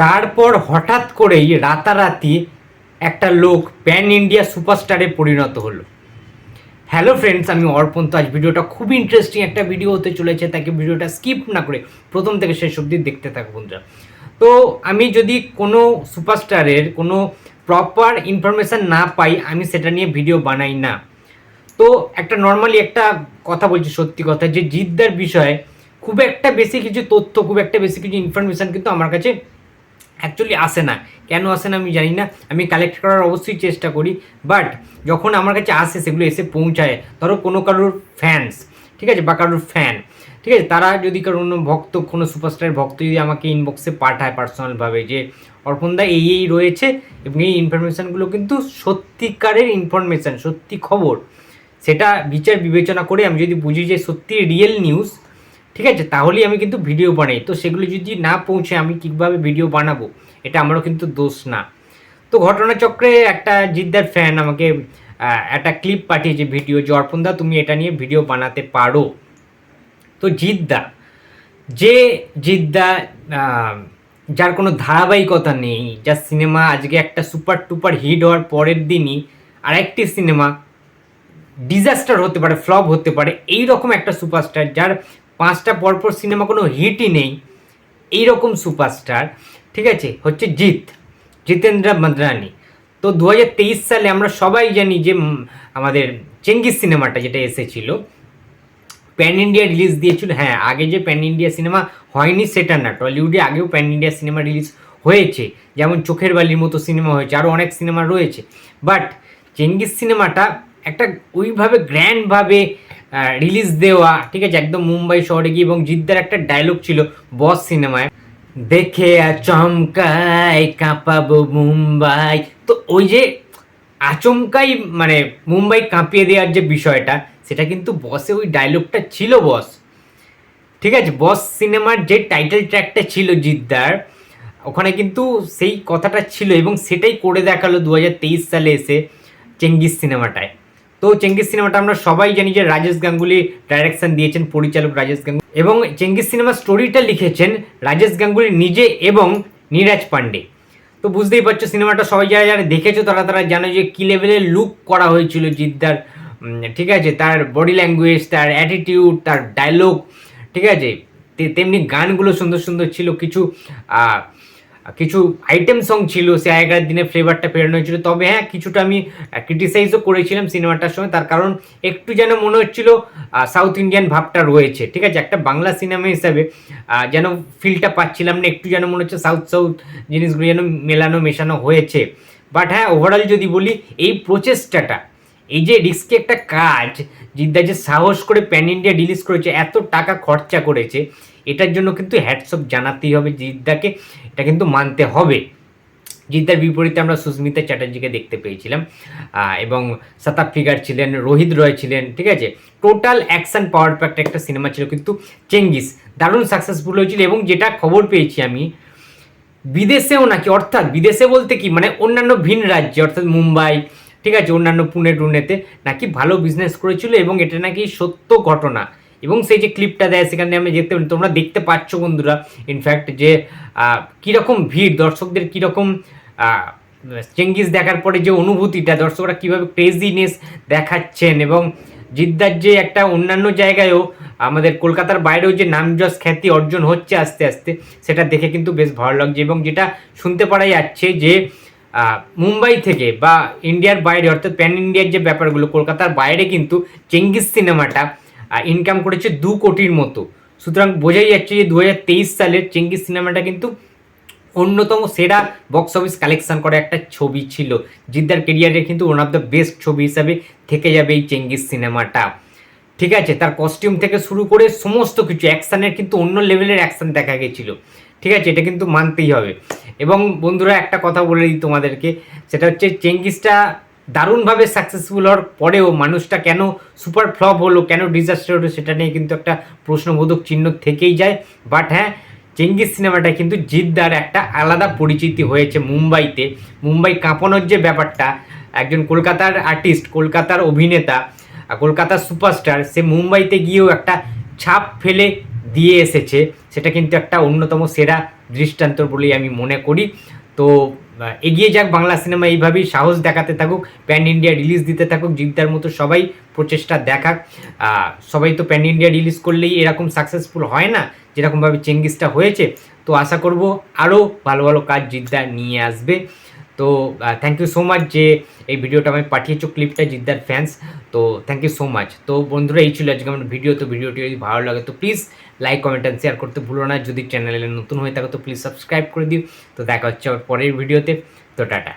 তারপর হঠাৎ করেই রাতারাতি একটা লোক প্যান ইন্ডিয়া সুপারস্টারে পরিণত হলো। হ্যালো ফ্রেন্ডস, আমি অর্পণ। তো আজ ভিডিওটা খুব ইন্টারেস্টিং একটা ভিডিও হতে চলেছে, তাকে ভিডিওটা স্কিপ না করে প্রথম থেকে শেষ অবধি দেখতে থাকো বন্ধুরা। তো আমি যদি কোনো সুপারস্টারের কোনো প্রপার ইনফরমেশান না পাই, আমি সেটা নিয়ে ভিডিও বানাই না। তো একটা নর্মালি একটা কথা বলছি, সত্যি কথা, যে জিদ্দার বিষয়ে খুব একটা বেশি কিছু তথ্য, খুব একটা বেশি কিছু ইনফরমেশান কিন্তু আমার কাছে অ্যাকচুয়ালি আসে না। কেন আসে না আমি জানি না, আমি কালেক্ট করার অবশ্যই চেষ্টা করি, বাট যখন আমার কাছে আসে সেগুলো এসে পৌঁছায়, ধরো কোনো কারোর ফ্যান্স, ঠিক আছে, বা কারোর ফ্যান, ঠিক আছে, তারা যদি কোনো ভক্ত, কোনো সুপারস্টারের ভক্ত যদি আমাকে ইনবক্সে পাঠায় পার্সোনালভাবে যে অর্পণদা এই রয়েছে, এবং এই ইনফরমেশানগুলো কিন্তু সত্যিকারের ইনফরমেশান, সত্যি খবর, সেটা বিচার বিবেচনা করে আমি যদি বুঝি যে সত্যি রিয়েল নিউজ, ঠিক আছে, তাহলেই আমি কিন্তু ভিডিও বানাই। তো সেগুলো যদি না পৌঁছে আমি কীভাবে ভিডিও বানাবো, এটা আমারও কিন্তু দোষ না। তো ঘটনাচক্রে একটা জিদ্দার ফ্যান আমাকে একটা ক্লিপ পাঠিয়েছে ভিডিও, যে অর্পণদা তুমি এটা নিয়ে ভিডিও বানাতে পারো। তো জিদ্দা যার কোনো ধারাবাহিকতা নেই, যার সিনেমা আজকে একটা সুপার টুপার হিট হওয়ার পরের দিনই আরেকটি সিনেমা ডিজাস্টার হতে পারে, ফ্লপ হতে পারে, এই রকম একটা সুপারস্টার, যার 5টা পরপর সিনেমা কোনো হিটই নেই, এই রকম সুপারস্টার, ঠিক আছে, হচ্ছে জিতেন্দ্র মাদরানি। তো 2023 সালে আমরা সবাই জানি যে আমাদের চেঙ্গিস সিনেমাটা যেটা এসেছিল, প্যান ইন্ডিয়া রিলিজ দিয়েছিল। হ্যাঁ, আগে যে প্যান ইন্ডিয়া সিনেমা হয়নি সেটা না, টলিউডে আগেও প্যান ইন্ডিয়া সিনেমা রিলিজ হয়েছে, যেমন চোখের বালির মতো সিনেমা হয়েছে, আরও অনেক সিনেমা রয়েছে। বাট চেঙ্গিস সিনেমাটা একটা ওইভাবে গ্র্যান্ডভাবে রিলিজ দেওয়া, ঠিক আছে, একদম মুম্বাই শহরে গিয়ে, এবং জিদ্দার একটা ডায়লগ ছিল বস সিনেমায়, দেখে আচমকাই কাঁপাবো মুম্বাই। তো ওই যে আচমকাই মানে মুম্বাই কাঁপিয়ে দেওয়ার যে বিষয়টা, সেটা কিন্তু বসে ওই ডায়লগটা ছিল বস, ঠিক আছে, বস সিনেমার যে টাইটেল ট্র্যাকটা ছিল জিদ্দার, ওখানে কিন্তু সেই কথাটা ছিল, এবং সেটাই করে দেখালো 2023 সালে এসে চেঙ্গিস সিনেমাটায়। তো চেঙ্গিস সিনেমাটা আমরা সবাই জানি যে রাজেশ গাঙ্গুলি ডাইরেকশন দিয়েছেন, পরিচালক রাজেশ গাঙ্গুলি, এবং চেঙ্গিস সিনেমার স্টোরিটা লিখেছেন রাজেশ গাঙ্গুলি নিজে এবং নীরাজ পান্ডে। তো বুঝতেই পারছো সিনেমাটা সবাই যারা যারা দেখেছো তারা জানো যে কী লেভেলের লুক করা হয়েছিল জিদ্দার, ঠিক আছে, তার বডি ল্যাঙ্গুয়েজ, তার অ্যাটিটিউড, তার ডায়লগ, ঠিক আছে, তেমনি গানগুলো সুন্দর সুন্দর ছিল, কিছু আইটেম সং ছিল, সে আগেকার দিনে ফ্লেভারটা ফেরানো হয়েছিল। তবে হ্যাঁ, কিছুটা আমি ক্রিটিসাইজও করেছিলাম সিনেমাটার সময়, তার কারণ একটু যেন মনে হচ্ছিল সাউথ ইন্ডিয়ান ভাবটা রয়েছে, ঠিক আছে, একটা বাংলা সিনেমা হিসাবে যেন ফিলটা পাচ্ছিলাম না, একটু যেন মনে হচ্ছে সাউথ জিনিসগুলো যেন মেশানো হয়েছে। বাট হ্যাঁ, ওভারঅল যদি বলি, এই প্রচেষ্টাটা, এই যে রিস্কি একটা কাজ, জিদ্দা যে সাহস করে প্যান ইন্ডিয়া রিলিজ করেছে, এত টাকা খরচা করেছে, এটার জন্য কিন্তু হ্যাটসঅপ জানাতেই হবে জিদ্দাকে, এটা কিন্তু মানতে হবে। জিদ্দার বিপরীতে আমরা সুস্মিতা চ্যাটার্জিকে দেখতে পেয়েছিলাম, এবং শতাব ফিগার ছিলেন, রোহিত রয় ছিলেন, ঠিক আছে, টোটাল অ্যাকশন পাওয়ার প্যাকড একটা সিনেমা ছিল। কিন্তু চেঙ্গিস দারুণ সাকসেসফুল হয়েছিল, এবং যেটা খবর পেয়েছি আমি, বিদেশেও নাকি, অর্থাৎ বিদেশে বলতে কি, মানে অন্যান্য ভিন রাজ্যে, অর্থাৎ মুম্বাই, ঠিক আছে, অন্যান্য পুনেতে নাকি ভালো বিজনেস করেছিল, এবং এটা নাকি সত্য ঘটনা। এবং সেই যে ক্লিপটা দেয় সেখানে আমি যেতে, তোমরা দেখতে পাচ্ছ বন্ধুরা, ইনফ্যাক্ট যে কীরকম ভিড়, দর্শকদের কীরকম চেঙ্গিস দেখার পরে যে অনুভূতিটা, দর্শকরা কীভাবে ক্রেজিনেস দেখাচ্ছেন, এবং জিদ্দার যে একটা অন্যান্য জায়গায়ও, আমাদের কলকাতার বাইরেও যে নামযশ খ্যাতি অর্জন হচ্ছে আস্তে আস্তে, সেটা দেখে কিন্তু বেশ ভালো লাগছে। এবং যেটা শুনতে পারা যাচ্ছে যে মুম্বাই থেকে বা ইন্ডিয়ার বাইরে, অর্থাৎ প্যান ইন্ডিয়ার যে ব্যাপারগুলো, কলকাতার বাইরে কিন্তু চেঙ্গিস সিনেমাটা ইনকাম করেছে 2 কোটির মতো। সুতরাং বোঝাই যাচ্ছে যে 2023 সালের চেঙ্গিস সিনেমাটা কিন্তু অন্যতম সেরা বক্স অফিস কালেকশন করা একটা ছবি ছিল। জিদ্দার কেরিয়ারে কিন্তু ওয়ান অফ দ্য বেস্ট ছবি হিসাবে থেকে যাবে এই চেঙ্গিস সিনেমাটা, ঠিক আছে, তার কস্টিউম থেকে শুরু করে সমস্ত কিছু, অ্যাকশানের কিন্তু অন্য লেভেলের অ্যাকশান দেখা গেছিলো, ঠিক আছে, এটা কিন্তু মানতেই হবে। এবং বন্ধুরা একটা কথা বলে দিই তোমাদেরকে, সেটা হচ্ছে চেঙ্গিসটা দারুণভাবে সাকসেসফুল হওয়ার পরেও মানুষটা কেন সুপার ফ্লপ হলো, কেন ডিজাস্টার হলো, সেটা নিয়ে কিন্তু একটা প্রশ্নবোধক চিহ্ন থেকেই যায়। বাট হ্যাঁ, চেঙ্গিস সিনেমাটা কিন্তু জিদ্দার একটা আলাদা পরিচিতি হয়েছে মুম্বাইতে। মুম্বাই কাঁপানোর যে ব্যাপারটা, একজন কলকাতার আর্টিস্ট, কলকাতার অভিনেতা, কলকাতার সুপারস্টার, সে মুম্বাইতে গিয়েও একটা ছাপ ফেলে দিয়ে এসেছে সেটা কিন্তু একটা অন্যতম সেরা দৃষ্টান্ত বলেই আমি মনে করি। তো এগিয়ে যাক বাংলা সিনেমা, এইভাবেই সাহস দেখাতে থাকুক, প্যান ইন্ডিয়া রিলিজ দিতে থাকুক, জিদ্দার মতো সবাই প্রচেষ্টা দেখাক। সবাই তো প্যান ইন্ডিয়া রিলিজ করলেই এরকম সাকসেসফুল হয় না যেরকমভাবে চেঙ্গিসটা হয়েছে। তো আশা করব আরও ভালো ভালো কাজ জিদ্দা নিয়ে আসবে। তো থ্যাংক ইউ সো মাচ যে এই ভিডিওটা আমি পাঠিয়েছো, ক্লিপটা জিদ্দার ফ্যান্স। তো থ্যাংক ইউ সো মাচ। তো বন্ধুরা, এই ছিল আজকে আমার ভিডিও। তো ভিডিওটি যদি ভালো লাগে তো please like, comment and share করতে ভুলো না। যদি চ্যানেলে নতুন হয়ে থাকো তো প্লিজ সাবস্ক্রাইব করে দিও। তো দেখা হচ্ছে আবার পরের ভিডিওতে। তো টাটা।